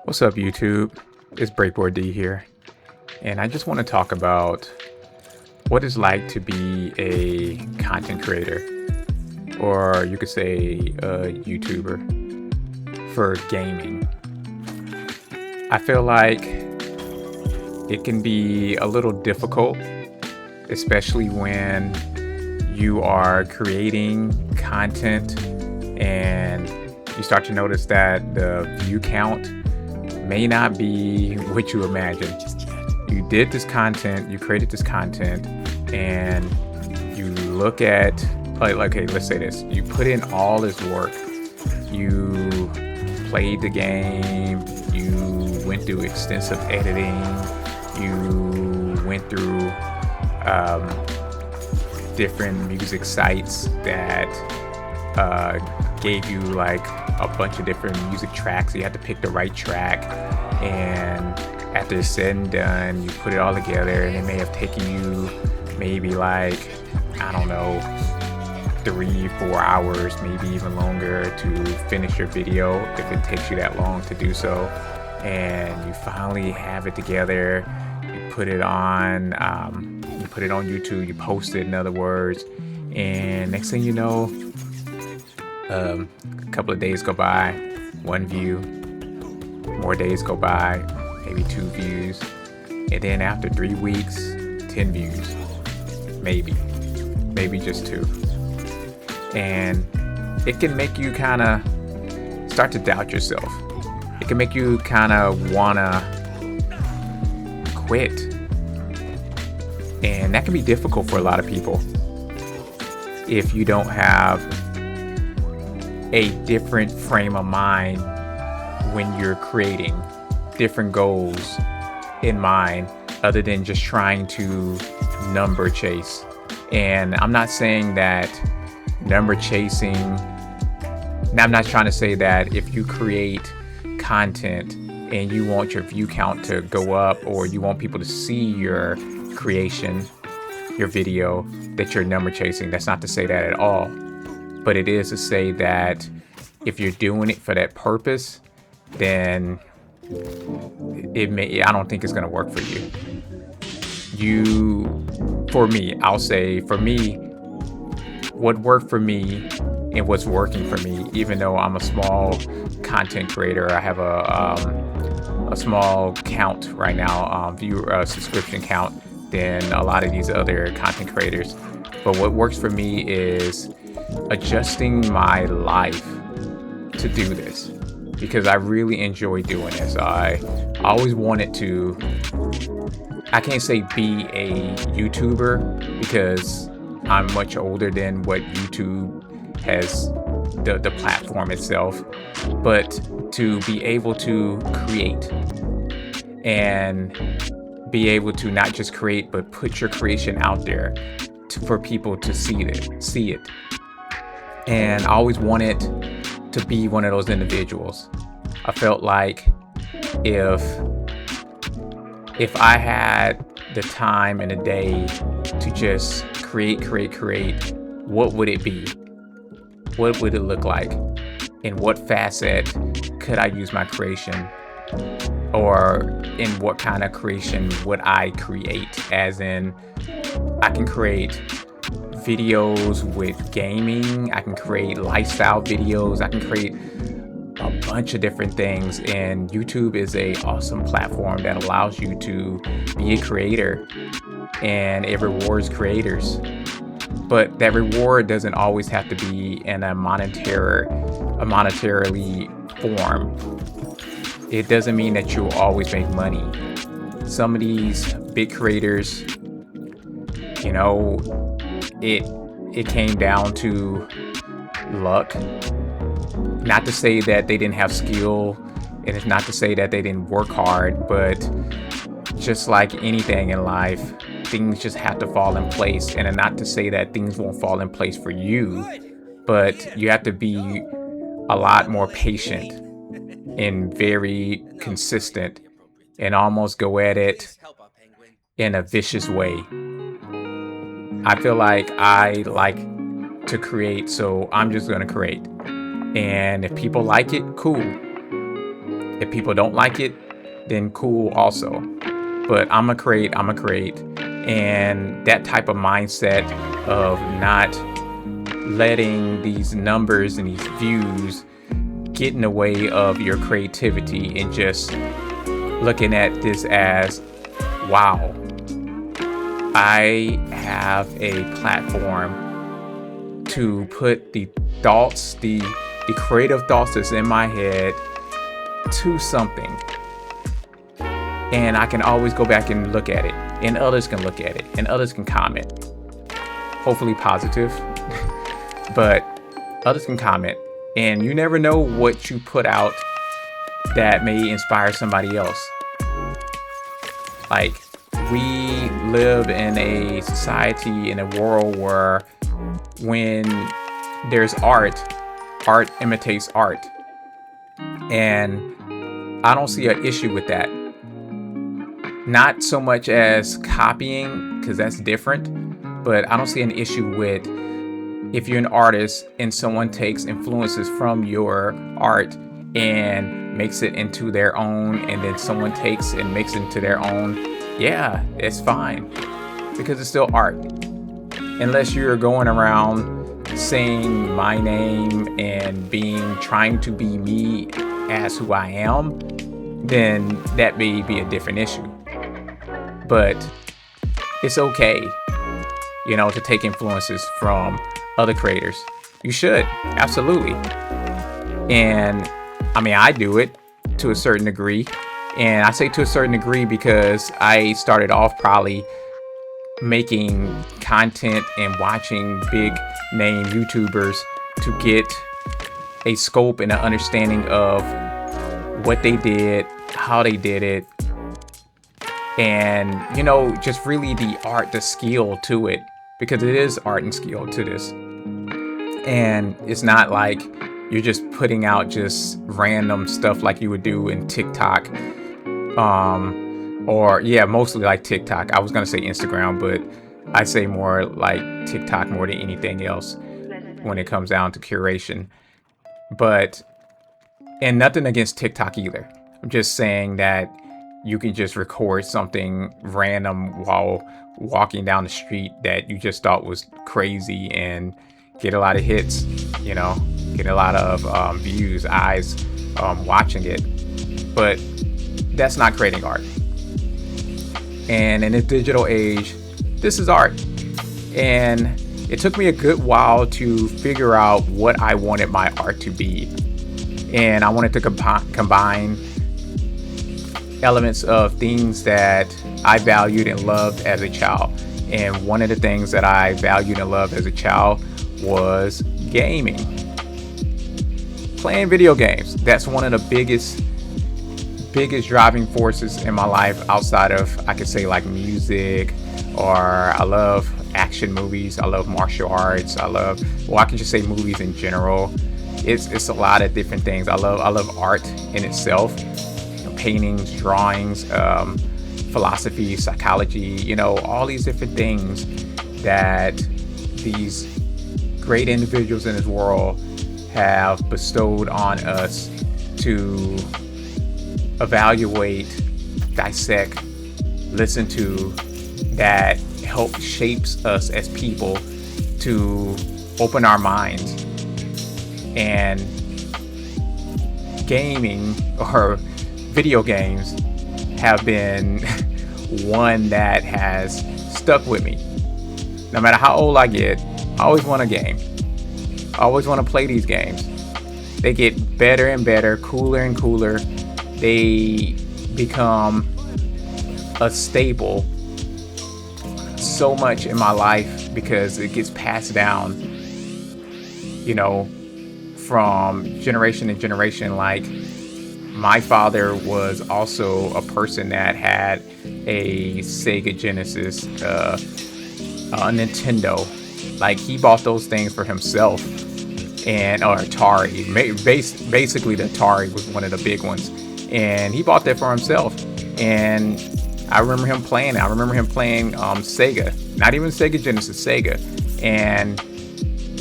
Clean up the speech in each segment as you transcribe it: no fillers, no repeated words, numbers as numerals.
What's up, YouTube? It's breakboardd here, and I just want to talk about what it's like to be a content creator, or you could say a YouTuber for gaming. I feel like it can be a little difficult, especially when you are creating content and you start to notice that the view count may not be what you imagine. You did this content, you created this content, and you look at, okay, let's say this. You put in all this work. You played the game, you went through extensive editing, you went through different music sites that gave you like a bunch of different music tracks. You had to pick the right track, and after it's said and done, you put it all together, and it may have taken you maybe like, I don't know, 3-4 hours, maybe even longer to finish your video, if it takes you that long to do so. And you finally have it together, you put it on YouTube, you post it, in other words, and next thing you know, a couple of days go by, 1 view, more days go by, maybe 2 views, and then after 3 weeks, 10 views, maybe just 2. And it can make you kind of start to doubt yourself. It can make you kind of want to quit. And that can be difficult for a lot of people if you don't have a different frame of mind when you're creating, different goals in mind, other than just trying to number chase. And I'm not saying that number chasing, I'm not trying to say that if you create content and you want your view count to go up, or you want people to see your creation, your video, that you're number chasing. That's not to say that at all. But it is to say that if you're doing it for that purpose, then I don't think it's going to work for you. I'll say for me, what worked for me and what's working for me, even though I'm a small content creator, I have a small count right now, subscription count, than a lot of these other content creators. But what works for me is adjusting my life to do this, because I really enjoy doing this. I always wanted to, I can't say be a YouTuber, because I'm much older than what YouTube has, the platform itself, but to be able to create and be able to not just create, but put your creation out there for people to see it. And I always wanted to be one of those individuals. I felt like if I had the time in a day to just create, what would it be? What would it look like? In what facet could I use my creation? Or in what kind of creation would I create? As in, I can create videos with gaming, I can create lifestyle videos, I can create a bunch of different things. And YouTube is a awesome platform that allows you to be a creator, and it rewards creators. But that reward doesn't always have to be in a monetarily form. It doesn't mean that you'll always make money. Some of these big creators, it came down to luck. Not to say that they didn't have skill, and it's not to say that they didn't work hard, but just like anything in life, things just have to fall in place. And not to say that things won't fall in place for you, but you have to be a lot more patient and very consistent, and almost go at it in a vicious way. I feel like I like to create, so I'm just gonna create. And if people like it, cool. If people don't like it, then cool also. But I'ma create. And that type of mindset of not letting these numbers and these views get in the way of your creativity, and just looking at this as, wow, I have a platform to put the thoughts, the creative thoughts that's in my head to something. And I can always go back and look at it, and others can look at it, and others can comment. Hopefully positive, but others can comment. And you never know what you put out that may inspire somebody else. Like, we live in a society, in a world where when there's art imitates art. And I don't see an issue with that. Not so much as copying, because that's different, but I don't see an issue with if you're an artist and someone takes influences from your art and makes it into their own, and then someone takes and makes it into their own. Yeah, it's fine, because it's still art. Unless you're going around saying my name and trying to be me as who I am, then that may be a different issue. But it's okay, to take influences from other creators. You should, absolutely. And I mean, I do it to a certain degree. And I say to a certain degree because I started off probably making content and watching big name YouTubers to get a scope and an understanding of what they did, how they did it, and just really the art, the skill to it, because it is art and skill to this. And it's not like you're just putting out just random stuff like you would do in TikTok, mostly like TikTok. I was gonna say Instagram, but I say more like TikTok more than anything else when it comes down to curation. And nothing against TikTok either. I'm just saying that you can just record something random while walking down the street that you just thought was crazy and get a lot of hits, get a lot of views, eyes watching it. But that's not creating art. And in this digital age, this is art. And it took me a good while to figure out what I wanted my art to be. And I wanted to combine elements of things that I valued and loved as a child. And one of the things that I valued and loved as a child was gaming. Playing video games. That's one of the biggest driving forces in my life, outside of, I could say, like music, or I love action movies. I love martial arts. I can just say movies in general. It's a lot of different things. I love art in itself. Paintings, drawings, philosophy, psychology, all these different things that these great individuals in this world have bestowed on us to evaluate, dissect, listen to, that help shapes us as people to open our minds. And gaming, or video games, have been one that has stuck with me. No matter how old I get, I always want a game. I always want to play these games. They get better and better, cooler and cooler. They become a staple so much in my life because it gets passed down, from generation to generation. Like, my father was also a person that had a Sega Genesis, a Nintendo. Like, he bought those things for himself, or Atari. Basically, the Atari was one of the big ones, and he bought that for himself. And I remember him playing it. I remember him playing Sega, not even Sega Genesis, Sega. And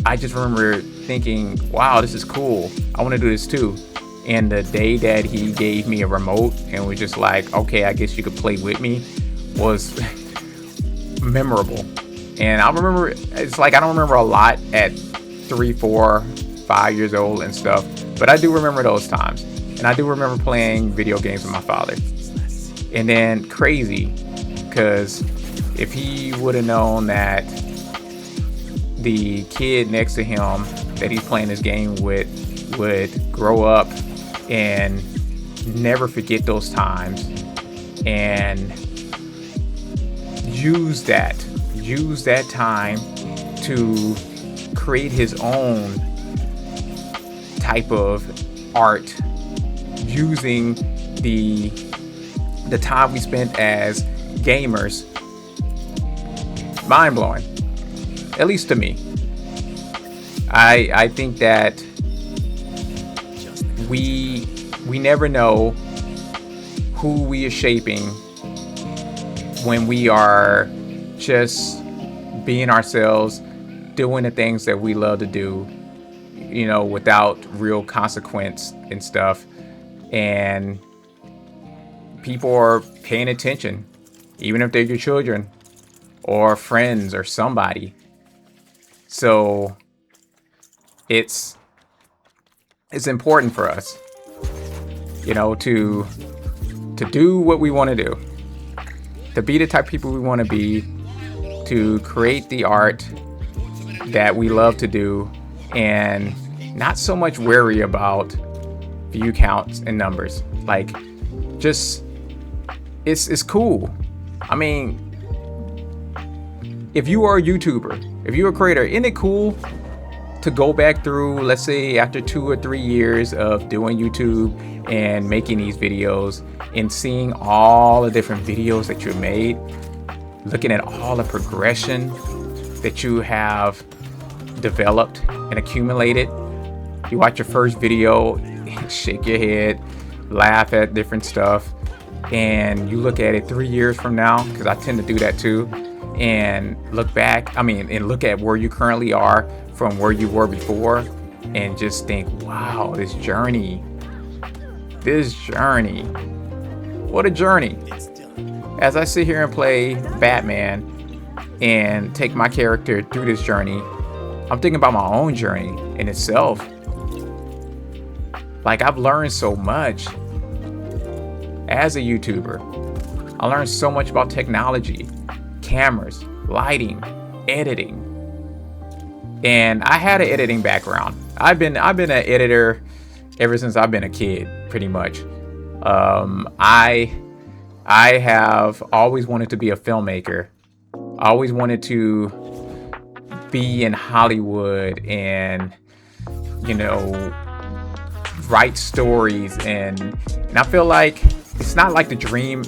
I just remember thinking, wow, this is cool. I want to do this too. And the day that he gave me a remote and was just like, okay, I guess you could play with me, was memorable. And I remember, it's like I don't remember a lot at 3, 4, 5 years old and stuff, but I do remember those times. And I do remember playing video games with my father. And then crazy, because if he would have known that the kid next to him that he's playing this game with would grow up and never forget those times and use that time to create his own type of art using the time we spent as gamers, mind-blowing, at least to me. I think that we never know who we are shaping when we are just being ourselves, doing the things that we love to do, you know, without real consequence and stuff. And people are paying attention, even if they're your children or friends or somebody. So it's important for us, you know, to do what we want to do, to be the type of people we want to be, to create the art that we love to do, and not so much worry about view counts and numbers. Like, just it's cool. I mean, if you are a YouTuber, if you're a creator, isn't it cool to go back through, let's say after 2 or 3 years of doing YouTube and making these videos and seeing all the different videos that you made, looking at all the progression that you have developed and accumulated. You watch your first video, shake your head, laugh at different stuff, and you look at it 3 years from now, because I tend to do that too, and look back, and look at where you currently are from where you were before, and just think, wow, this journey, what a journey. As I sit here and play Batman and take my character through this journey, I'm thinking about my own journey in itself. Like, I've learned so much as a YouTuber. I learned so much about technology, cameras, lighting, editing. And I had an editing background. I've been an editor ever since I've been a kid, pretty much. I have always wanted to be a filmmaker. I always wanted to be in Hollywood and, you know, write stories, and I feel like it's not like the dream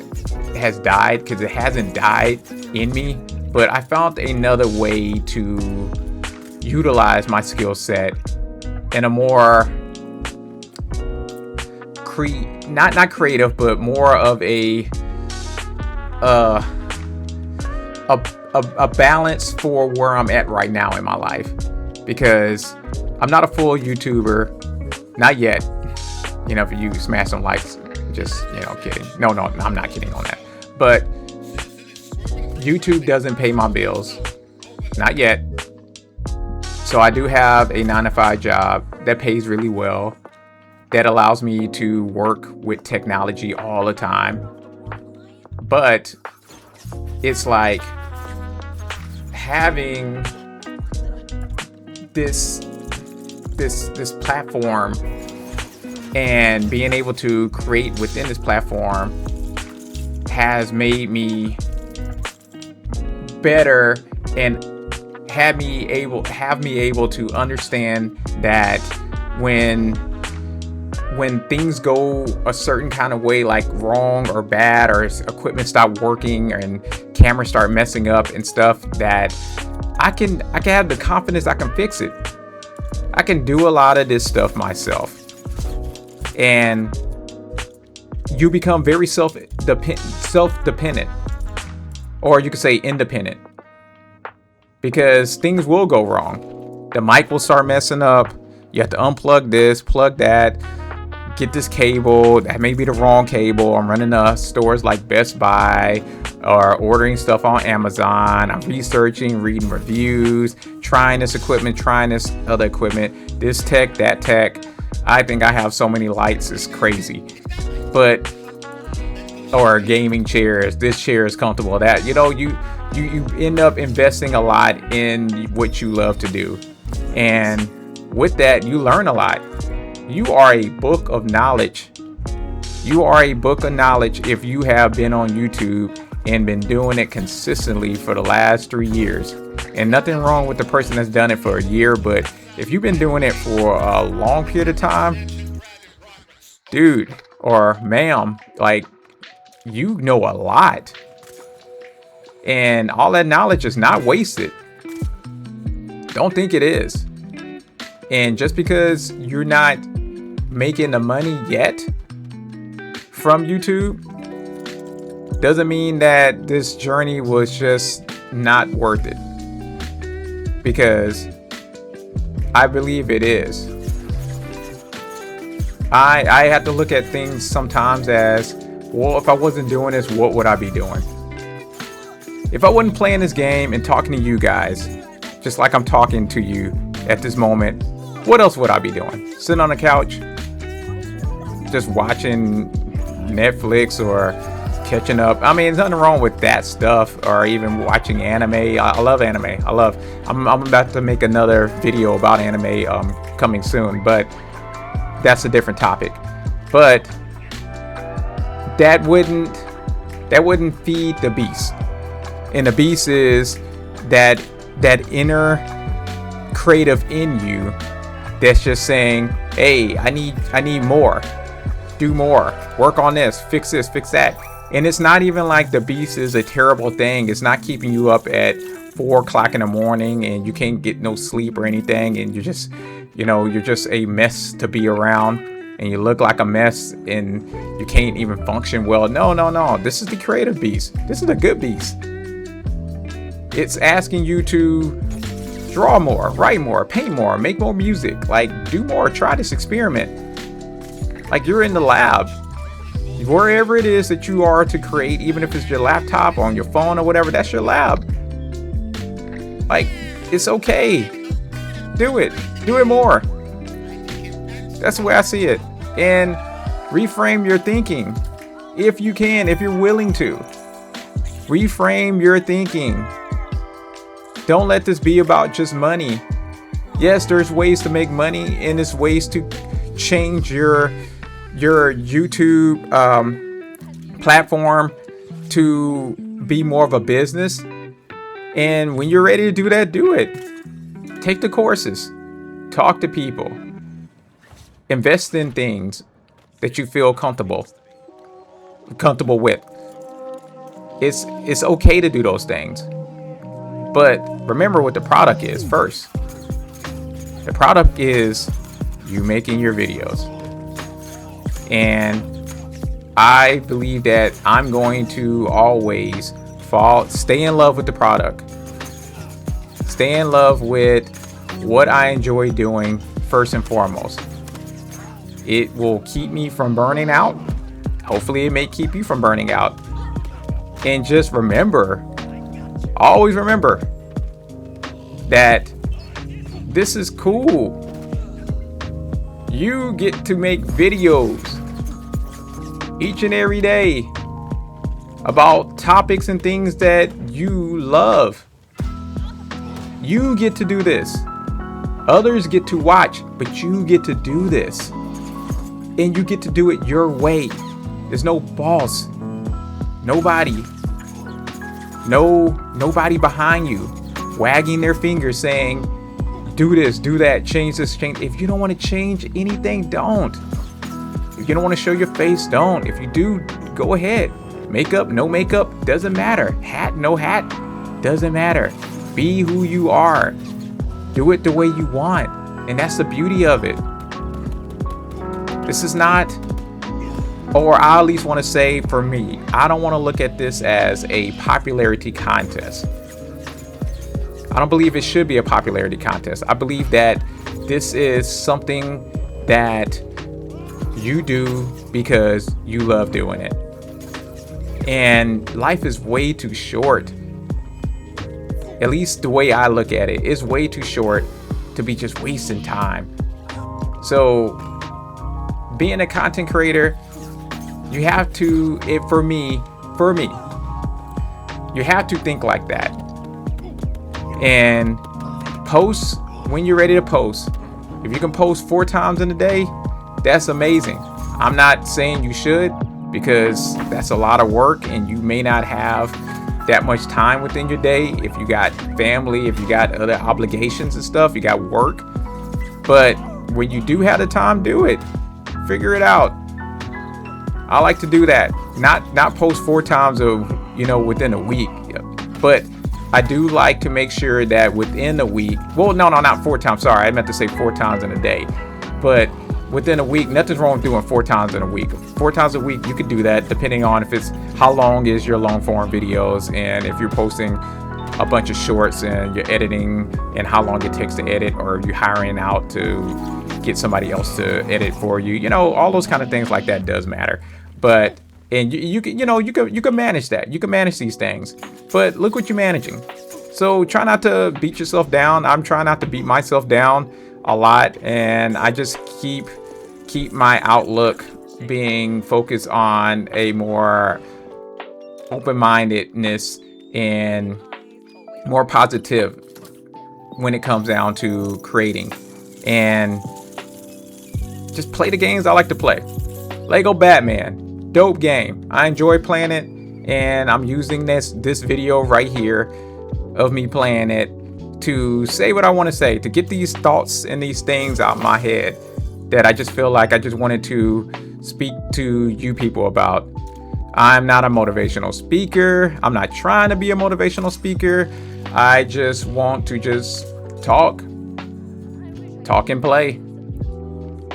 has died, because it hasn't died in me, but I found another way to utilize my skill set in a more not creative, but more of a balance for where I'm at right now in my life, because I'm not a full YouTuber, not yet. You know, if you smash some likes, just, you know, kidding. No, I'm not kidding on that. But YouTube doesn't pay my bills, not yet. So I do have a 9-to-5 job that pays really well, that allows me to work with technology all the time. But it's like having this platform and being able to create within this platform has made me better and have me able to understand that when things go a certain kind of way, like wrong or bad, or equipment stop working and cameras start messing up and stuff, that I can have the confidence I can fix it. I can do a lot of this stuff myself. And you become very self-dependent, or you could say independent, because things will go wrong. The mic will start messing up. You have to unplug this, plug that. get this cable. That may be the wrong cable. I'm running to stores like Best Buy or ordering stuff on Amazon. I'm researching, reading reviews, trying this equipment, trying this other equipment, this tech, that tech. I think I have so many lights, it's crazy. But, or gaming chairs, this chair is comfortable. That, you end up investing a lot in what you love to do. And with that, you learn a lot. You are a book of knowledge. You are a book of knowledge if you have been on YouTube and been doing it consistently for the last 3 years. And nothing wrong with the person that's done it for a year, but if you've been doing it for a long period of time, dude or ma'am, like, you know a lot. And all that knowledge is not wasted. Don't think it is. And just because you're not making the money yet from YouTube doesn't mean that this journey was just not worth it. Because I believe it is. I have to look at things sometimes as, well, if I wasn't doing this, what would I be doing? If I wasn't playing this game and talking to you guys, just like I'm talking to you at this moment, what else would I be doing? Sitting on the couch, just watching Netflix or catching up. I mean, there's nothing wrong with that stuff, or even watching anime. I love anime. I'm about to make another video about anime coming soon, but that's a different topic. But that wouldn't feed the beast. And the beast is that inner creative in you that's just saying, hey, I need more, do more, work on this, fix that. And it's not even like the beast is a terrible thing. It's not keeping you up at 4 o'clock in the morning and you can't get no sleep or anything, and you're just a mess to be around, and you look like a mess and you can't even function well. No. This is the creative beast. This is the good beast. It's asking you to draw more, write more, paint more, make more music, like do more, try this experiment. Like you're in the lab. Wherever it is that you are to create, even if it's your laptop or on your phone or whatever, that's your lab. Like, it's okay. Do it more. That's the way I see it. And reframe your thinking. If you can, if you're willing to. Reframe your thinking. Don't let this be about just money. Yes, there's ways to make money, and there's ways to change your YouTube platform to be more of a business. And when you're ready to do that, do it. Take the courses, talk to people, invest in things that you feel comfortable with. It's okay to do those things. But remember what the product is first. The product is you making your videos. And I believe that I'm going to always stay in love with the product. Stay in love with what I enjoy doing first and foremost. It will keep me from burning out. Hopefully it may keep you from burning out. And just remember, always remember that this is cool. You get to make videos each and every day about topics and things that you love. You get to do this. Others get to watch, but you get to do this. And you get to do it your way. There's no boss. Nobody behind you wagging their fingers saying, do this, do that, change this, change. If you don't want to change anything, don't. If you don't want to show your face, don't. If you do, go ahead. Makeup, no makeup, doesn't matter. Hat, no hat, doesn't matter. Be who you are. Do it the way you want. And that's the beauty of it. This is not, or I at least want to say for me, I don't want to look at this as a popularity contest. I don't believe it should be a popularity contest. I believe that this is something that you do because you love doing it. And life is way too short. At least the way I look at it, is way too short to be just wasting time. So being a content creator, you have to, for me, you have to think like that. And post when you're ready to post. If you can post 4 times in a day, that's amazing. I'm not saying you should, because that's a lot of work and you may not have that much time within your day. If you got family, if you got other obligations and stuff, you got work. But when you do have the time, do it. Figure it out. I like to do that. Not post 4 times within a week. But I do like to make sure that within a week, well, no, not 4 times. Sorry, I meant to say 4 times in a day. But within a week, nothing's wrong with doing 4 times in a week. 4 times a week, you could do that depending on if it's how long is your long form videos, and if you're posting a bunch of shorts and you're editing and how long it takes to edit, or you're hiring out to get somebody else to edit for you. All those kind of things like that does matter. But and you can manage that. You can manage these things. But look what you're managing. So try not to beat yourself down. I'm trying not to beat myself down a lot, and I just keep my outlook being focused on a more open-mindedness and more positive when it comes down to creating, and just play the games I like to play. Lego Batman, dope game. I enjoy playing it, and I'm using this video right here of me playing it to say what I want to say, to get these thoughts and these things out my head that I just feel like I just wanted to speak to you people about. I'm not a motivational speaker. I'm not trying to be a motivational speaker. I just want to just talk and play,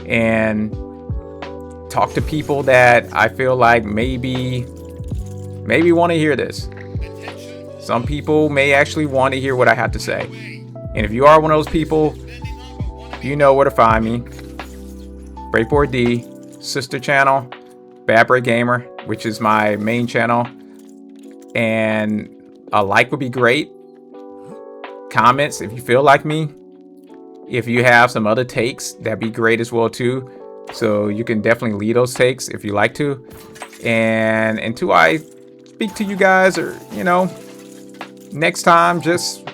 and talk to people that I feel like maybe want to hear this. Some people may actually want to hear what I have to say. And if you are one of those people, you know where to find me. breakboardd, sister channel, Bad Break Gamer, which is my main channel. And a like would be great. Comments if you feel like me. If you have some other takes, that'd be great as well too. So you can definitely leave those takes if you like to. And until I speak to you guys, or next time, just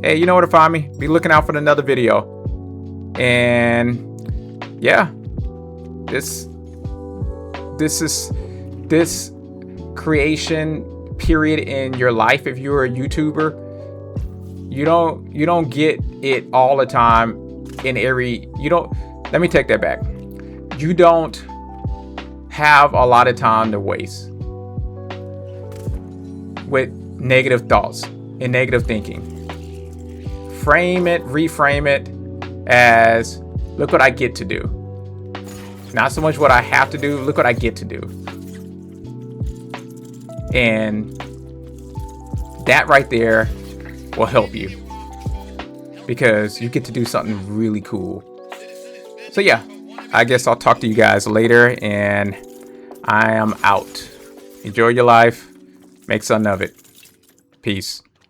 hey, you know where to find me. Be looking out for another video. And yeah, this creation period in your life, if you're a YouTuber, you don't get it all the time let me take that back. You don't have a lot of time to waste with negative thoughts and negative thinking. Reframe it as, look what I get to do. Not so much what I have to do, look what I get to do. And that right there will help you, because you get to do something really cool. So yeah, I guess I'll talk to you guys later, and I am out. Enjoy your life. Make something of it. Peace.